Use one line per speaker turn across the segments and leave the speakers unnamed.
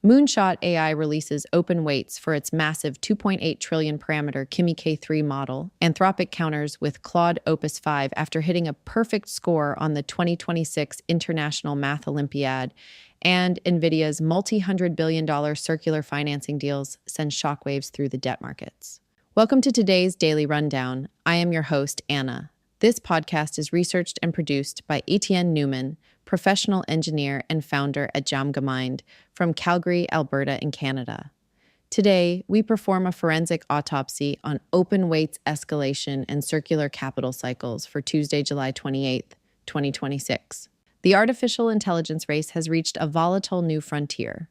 Moonshot AI releases open weights for its massive 2.8 trillion parameter Kimi K3 model. Anthropic counters with Claude Opus 5 after hitting a perfect score on the 2026 International Math Olympiad. And NVIDIA's multi-hundred billion-dollar circular financing deals send shockwaves through the debt markets. Welcome to today's Daily Rundown. I am your host, Anna. This podcast is researched and produced by Etienne Newman, professional engineer and founder at Jamgamind from Calgary, Alberta in Canada. Today, we perform a forensic autopsy on open weights escalation and circular capital cycles for Tuesday, July 28th, 2026. The artificial intelligence race has reached a volatile new frontier.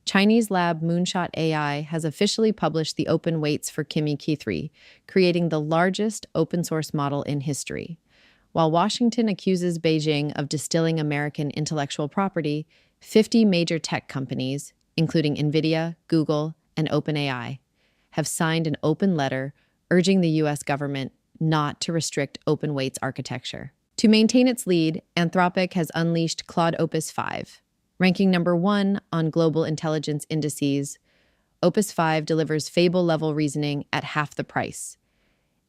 Chinese lab Moonshot AI has officially published the open weights for Kimi K3, creating the largest open-source model in history. While Washington accuses Beijing of distilling American intellectual property, 50 major tech companies, including NVIDIA, Google, and OpenAI, have signed an open letter urging the U.S. government not to restrict open weights architecture. To maintain its lead, Anthropic has unleashed Claude Opus 5. Ranking number 1 on global intelligence indices, Opus 5 delivers Fable-level reasoning at half the price.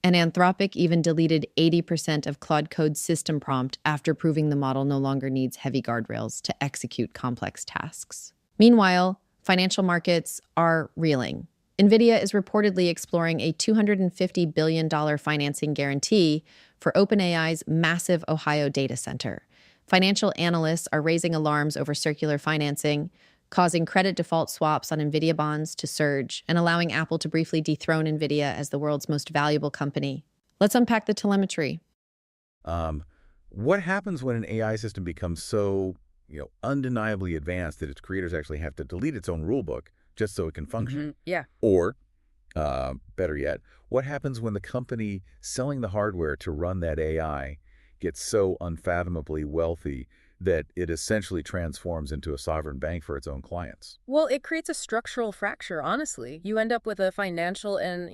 And Anthropic even deleted 80% of Claude Code's system prompt after proving the model no longer needs heavy guardrails to execute complex tasks. Meanwhile, financial markets are reeling. NVIDIA is reportedly exploring a $250 billion financing guarantee for OpenAI's massive Ohio data center. Financial analysts are raising alarms over circular financing, causing credit default swaps on NVIDIA bonds to surge and allowing Apple to briefly dethrone NVIDIA as the world's most valuable company. Let's unpack the telemetry.
What happens when an AI system becomes so, undeniably advanced that its creators actually have to delete its own rulebook just so it can function?
Yeah.
Or, better yet, what happens when the company selling the hardware to run that AI gets so unfathomably wealthy that it essentially transforms into a sovereign bank for its own clients?
Well, it creates a structural fracture, honestly. You end up with a financial and,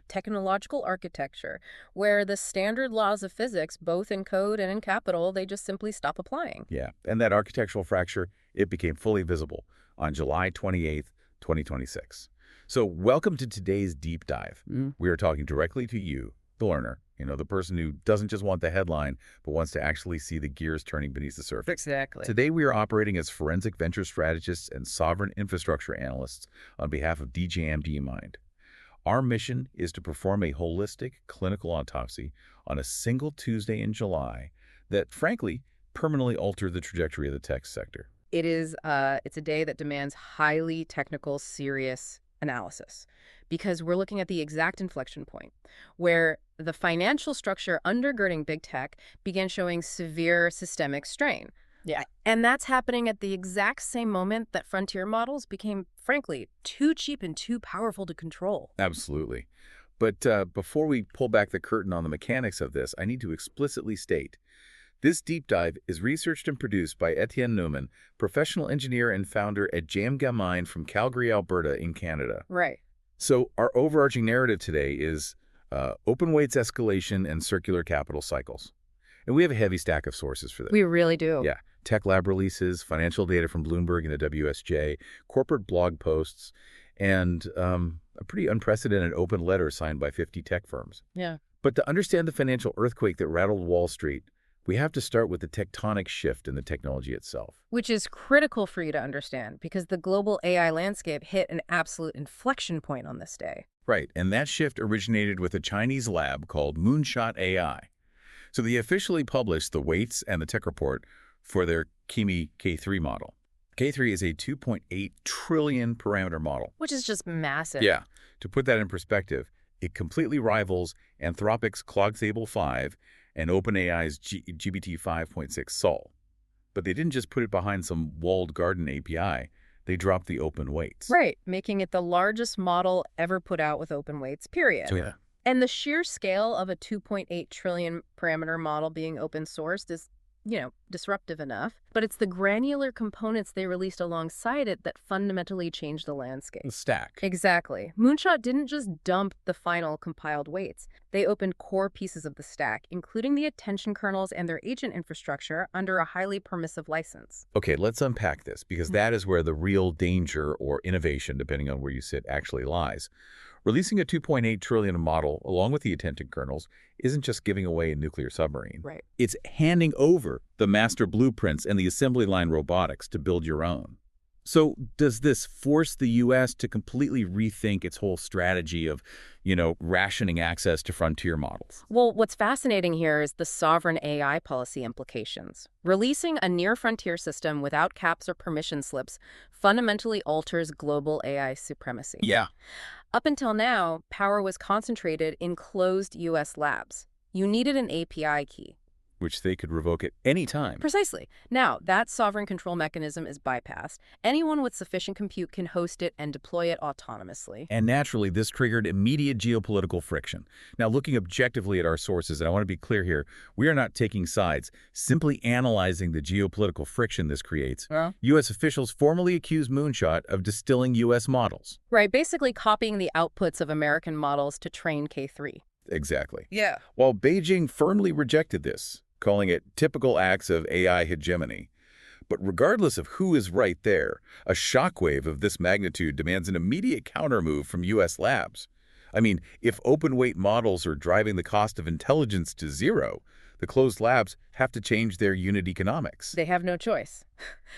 technological architecture where the standard laws of physics, both in code and in capital, they just simply stop applying.
Yeah, and that architectural fracture, it became fully visible on July 28th, 2026. So welcome to today's deep dive. We are talking directly to you, the learner, the person who doesn't just want the headline, but wants to actually see the gears turning beneath the surface.
Exactly.
Today, we are operating as forensic venture strategists and sovereign infrastructure analysts on behalf of DJMD-Mind. Our mission is to perform a holistic clinical autopsy on a single Tuesday in July that, frankly, permanently altered the trajectory of the tech sector.
It's a day that demands highly technical, serious analysis, because we're looking at the exact inflection point where the financial structure undergirding big tech began showing severe systemic strain.
Yeah.
And that's happening at the exact same moment that frontier models became, frankly, too cheap and too powerful to control.
Absolutely. But before we pull back the curtain on the mechanics of this, I need to explicitly state this deep dive is researched and produced by Etienne Newman, professional engineer and founder at Jamgamind from Calgary, Alberta in Canada.
Right.
So our overarching narrative today is open weights escalation and circular capital cycles. And we have a heavy stack of sources for this.
We really do.
Yeah. Tech lab releases, financial data from Bloomberg and the WSJ, corporate blog posts, and a pretty unprecedented open letter signed by 50 tech firms.
Yeah.
But to understand the financial earthquake that rattled Wall Street, we have to start with the tectonic shift in the technology itself.
Which is critical for you to understand, because the global AI landscape hit an absolute inflection point on this day.
Right, and that shift originated with a Chinese lab called Moonshot AI. So they officially published the weights and the tech report for their Kimi K3 model. K3 is a 2.8 trillion parameter model.
Which is just massive.
Yeah, to put that in perspective, it completely rivals Anthropic's Claude Fable 5 and OpenAI's GPT 5.6 Sol. But they didn't just put it behind some walled garden API. They dropped the open weights.
Right, making it the largest model ever put out with open weights, period.
So yeah.
And the sheer scale of a 2.8 trillion parameter model being open sourced is disruptive enough, but it's the granular components they released alongside it that fundamentally changed the landscape.
The stack.
Exactly. Moonshot didn't just dump the final compiled weights. They opened core pieces of the stack, including the attention kernels and their agent infrastructure, under a highly permissive license.
Okay, let's unpack this, because that is where the real danger or innovation, depending on where you sit, actually lies. Releasing a 2.8 trillion model along with the attention kernels isn't just giving away a nuclear submarine.
Right.
It's handing over the master blueprints and the assembly line robotics to build your own. So does this force the U.S. to completely rethink its whole strategy of, rationing access to frontier models?
Well, what's fascinating here is the sovereign AI policy implications. Releasing a near-frontier system without caps or permission slips fundamentally alters global AI supremacy.
Yeah.
Up until now, power was concentrated in closed U.S. labs. You needed an API key.
Which they could revoke at any time.
Precisely. Now, that sovereign control mechanism is bypassed. Anyone with sufficient compute can host it and deploy it autonomously.
And naturally, this triggered immediate geopolitical friction. Now, looking objectively at our sources, and I want to be clear here, we are not taking sides, simply analyzing the geopolitical friction this creates. U.S. officials formally accused Moonshot of distilling U.S. models.
Right, basically copying the outputs of American models to train K3.
Exactly.
Yeah.
While Beijing firmly rejected this, calling it typical acts of AI hegemony. But regardless of who is right there, a shockwave of this magnitude demands an immediate countermove from U.S. labs. I mean, if open-weight models are driving the cost of intelligence to zero, the closed labs have to change their unit economics.
They have no choice.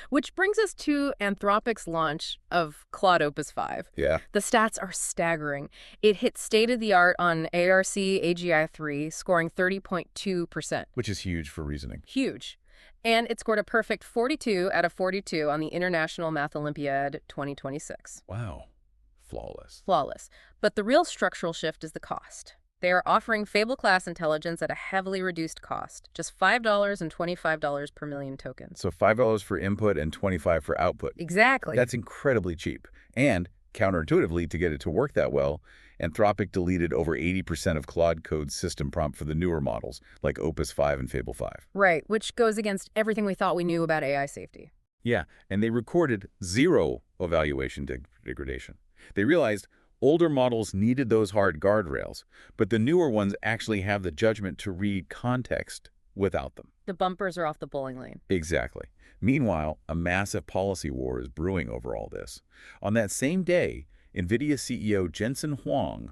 Which brings us to Anthropic's launch of Claude Opus 5.
Yeah.
The stats are staggering. It hit state-of-the-art on ARC AGI 3, scoring 30.2%.
Which is huge for reasoning.
Huge. And it scored a perfect 42 out of 42 on the International Math Olympiad 2026.
Wow. Flawless.
Flawless. But the real structural shift is the cost. They are offering Fable-class intelligence at a heavily reduced cost, just $5 and $25 per million tokens.
So $5 for input and $25 for output.
Exactly.
That's incredibly cheap. And counterintuitively, to get it to work that well, Anthropic deleted over 80% of Claude Code's system prompt for the newer models, like Opus 5 and Fable 5.
Right, which goes against everything we thought we knew about AI safety.
Yeah, and they recorded zero evaluation degradation. They realized older models needed those hard guardrails, but the newer ones actually have the judgment to read context without them.
The bumpers are off the bowling lane.
Exactly. Meanwhile, a massive policy war is brewing over all this. On that same day, NVIDIA CEO Jensen Huang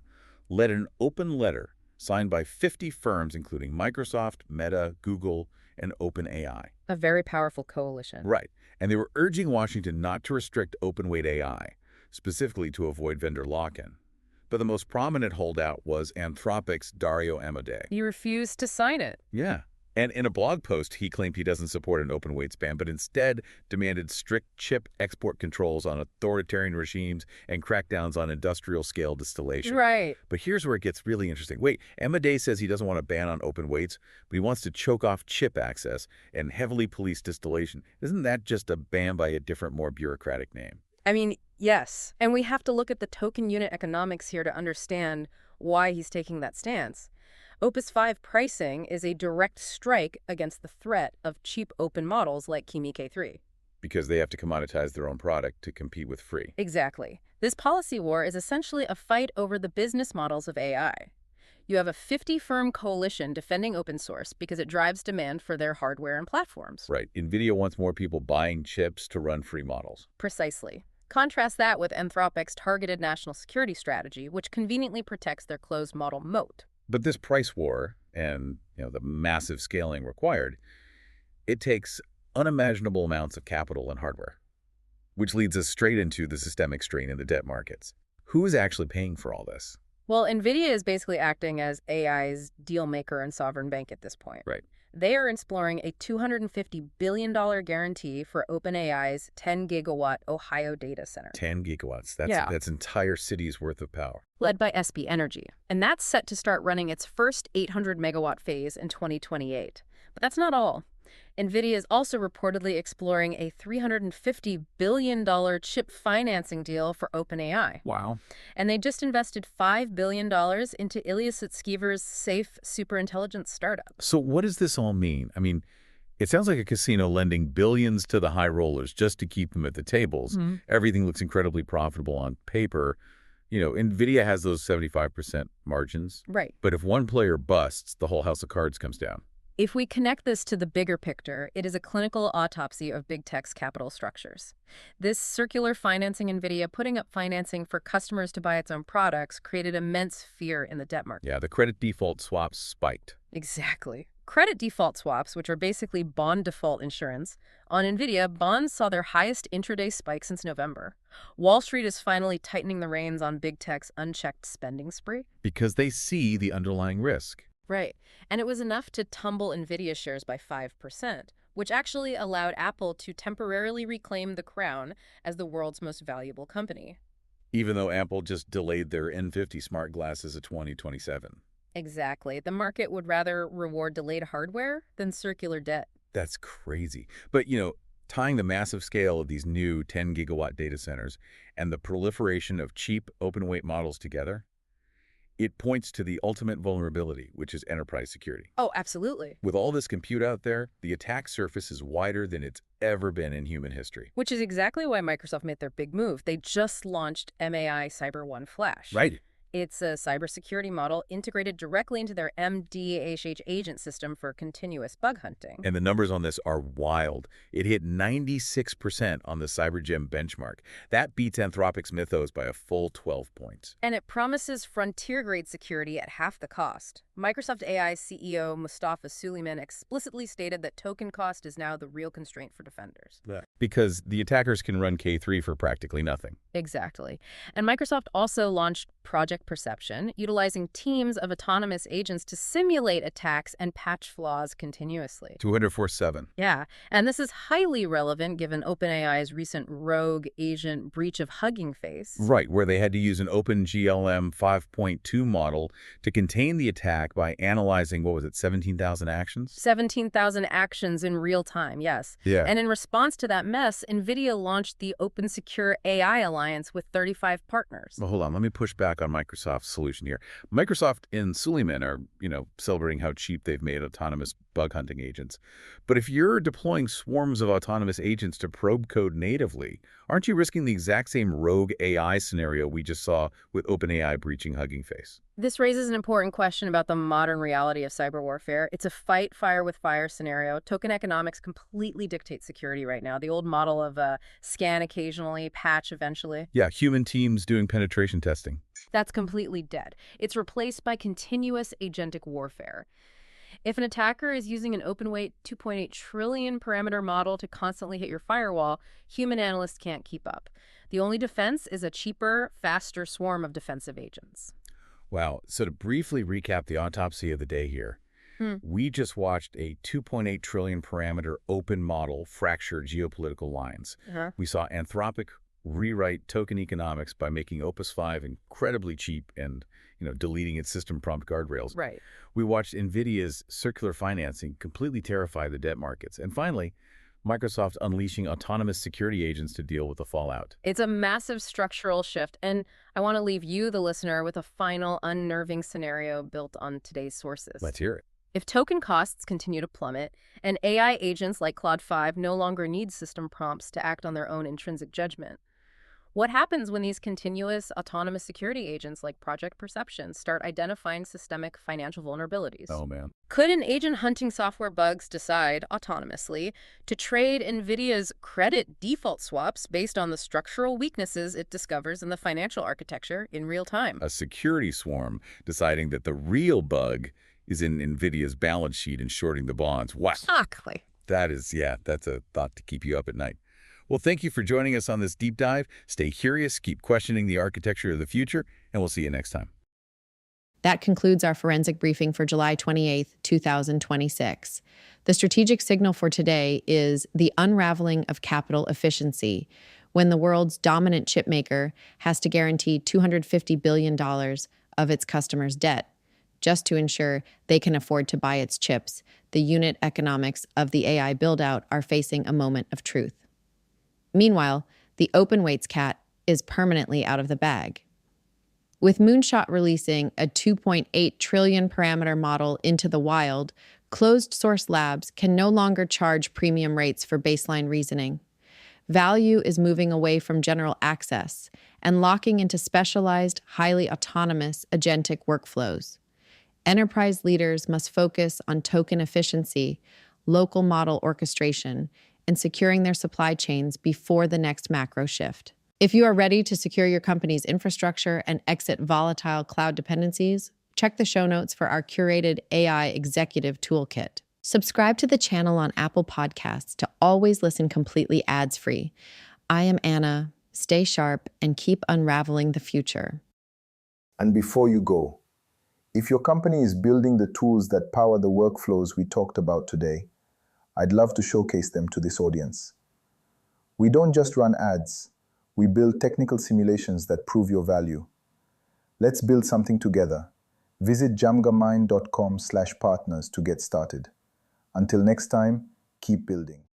led an open letter signed by 50 firms, including Microsoft, Meta, Google, and OpenAI.
A very powerful coalition.
Right. And they were urging Washington not to restrict open-weight AI, specifically to avoid vendor lock-in. But the most prominent holdout was Anthropic's Dario Amodei.
He refused to sign it.
Yeah. And in a blog post, he claimed he doesn't support an open weights ban, but instead demanded strict chip export controls on authoritarian regimes and crackdowns on industrial-scale distillation.
Right.
But here's where it gets really interesting. Wait, Amodei says he doesn't want a ban on open weights, but he wants to choke off chip access and heavily police distillation. Isn't that just a ban by a different, more bureaucratic name?
I mean, yes. And we have to look at the token unit economics here to understand why he's taking that stance. Opus 5 pricing is a direct strike against the threat of cheap open models like Kimi K3.
Because they have to commoditize their own product to compete with free.
Exactly. This policy war is essentially a fight over the business models of AI. You have a 50-firm coalition defending open source because it drives demand for their hardware and platforms.
Right. NVIDIA wants more people buying chips to run free models.
Precisely. Contrast that with Anthropic's targeted national security strategy, which conveniently protects their closed model moat.
But this price war and the massive scaling required, it takes unimaginable amounts of capital and hardware, which leads us straight into the systemic strain in the debt markets. Who is actually paying for all this?
Well, NVIDIA is basically acting as AI's deal maker and sovereign bank at this point.
Right.
They are exploring a $250 billion guarantee for OpenAI's 10-gigawatt Ohio data center.
10 gigawatts.
Yeah.
That's entire city's worth of power.
Led by SB Energy. And that's set to start running its first 800-megawatt phase in 2028. But that's not all. NVIDIA is also reportedly exploring a $350 billion chip financing deal for OpenAI.
Wow.
And they just invested $5 billion into Ilya Sutskever's safe superintelligence startup.
So what does this all mean? I mean, It sounds like a casino lending billions to the high rollers just to keep them at the tables.
Mhm.
Everything looks incredibly profitable on paper. NVIDIA has those 75% margins.
Right.
But if one player busts, the whole house of cards comes down.
If we connect this to the bigger picture, it is a clinical autopsy of big tech's capital structures. This circular financing NVIDIA putting up financing for customers to buy its own products created immense fear in the debt market.
Yeah, the credit default swaps spiked.
Exactly. Credit default swaps, which are basically bond default insurance, on NVIDIA, bonds saw their highest intraday spike since November. Wall Street is finally tightening the reins on big tech's unchecked spending spree.
Because they see the underlying risk.
Right. And it was enough to tumble NVIDIA shares by 5%, which actually allowed Apple to temporarily reclaim the crown as the world's most valuable company.
Even though Apple just delayed their N50 smart glasses to 2027.
Exactly. The market would rather reward delayed hardware than circular debt.
That's crazy. But, tying the massive scale of these new 10-gigawatt data centers and the proliferation of cheap open-weight models together, it points to the ultimate vulnerability, which is enterprise security.
Oh, absolutely.
With all this compute out there, the attack surface is wider than it's ever been in human history.
Which is exactly why Microsoft made their big move. They just launched MAI Cyber One Flash.
Right.
It's a cybersecurity model integrated directly into their MDHH agent system for continuous bug hunting.
And the numbers on this are wild. It hit 96% on the CyberGem benchmark. That beats Anthropic's Mythos by a full 12 points.
And it promises frontier-grade security at half the cost. Microsoft AI CEO Mustafa Suleyman explicitly stated that token cost is now the real constraint for defenders.
Because the attackers can run K3 for practically nothing.
Exactly. And Microsoft also launched Project Perception, utilizing teams of autonomous agents to simulate attacks and patch flaws continuously.
204/7.
Yeah, and this is highly relevant given OpenAI's recent rogue agent breach of Hugging Face.
Right, where they had to use an OpenGLM 5.2 model to contain the attack by analyzing, 17,000 actions?
17,000 actions in real time, yes.
Yeah.
And in response to that mess, NVIDIA launched the Open Secure AI Alliance with 35 partners.
Well, hold on. Let me push back on Microsoft's solution here. Microsoft and Suleyman are, celebrating how cheap they've made autonomous bug hunting agents. But if you're deploying swarms of autonomous agents to probe code natively, aren't you risking the exact same rogue AI scenario we just saw with OpenAI breaching Hugging Face?
This raises an important question about the modern reality of cyber warfare. It's a fight fire with fire scenario. Token economics completely dictates security right now. The old model of scan occasionally, patch eventually.
Yeah, human teams doing penetration testing.
That's completely dead. It's replaced by continuous agentic warfare. If an attacker is using an open-weight 2.8 trillion parameter model to constantly hit your firewall, human analysts can't keep up. The only defense is a cheaper, faster swarm of defensive agents.
Wow. So to briefly recap the autopsy of the day here, we just watched a 2.8 trillion parameter open model fracture geopolitical lines. We saw Anthropic rewrite token economics by making Opus 5 incredibly cheap and, deleting its system prompt guardrails.
Right.
We watched NVIDIA's circular financing completely terrify the debt markets. And finally, Microsoft unleashing autonomous security agents to deal with the fallout.
It's a massive structural shift, and I want to leave you, the listener, with a final unnerving scenario built on today's sources.
Let's hear it.
If token costs continue to plummet, and AI agents like Claude 5 no longer need system prompts to act on their own intrinsic judgment, what happens when these continuous autonomous security agents like Project Perception start identifying systemic financial vulnerabilities?
Oh, man.
Could an agent hunting software bugs decide, autonomously, to trade NVIDIA's credit default swaps based on the structural weaknesses it discovers in the financial architecture in real time?
A security swarm deciding that the real bug is in NVIDIA's balance sheet and shorting the bonds. Wow.
Exactly.
That's a thought to keep you up at night. Well, thank you for joining us on this deep dive. Stay curious, keep questioning the architecture of the future, and we'll see you next time.
That concludes our forensic briefing for July 28th, 2026. The strategic signal for today is the unraveling of capital efficiency, when the world's dominant chipmaker has to guarantee $250 billion of its customers' debt just to ensure they can afford to buy its chips. The unit economics of the AI build-out are facing a moment of truth. Meanwhile, the open-weights cat is permanently out of the bag. With Moonshot releasing a 2.8 trillion parameter model into the wild, Closed source labs can no longer charge premium rates for baseline reasoning. Value is moving away from general access and locking into specialized, highly autonomous, agentic workflows. Enterprise leaders must focus on token efficiency, local model orchestration, and securing their supply chains before the next macro shift. If you are ready to secure your company's infrastructure and exit volatile cloud dependencies, check the show notes for our curated AI executive toolkit. Subscribe to the channel on Apple Podcasts to always listen completely ads-free. I am Anna. Stay sharp and keep unraveling the future.
And before you go, if your company is building the tools that power the workflows we talked about today, I'd love to showcase them to this audience. We don't just run ads, we build technical simulations that prove your value. Let's build something together. Visit jamgamind.com/partners to get started. Until next time, keep building.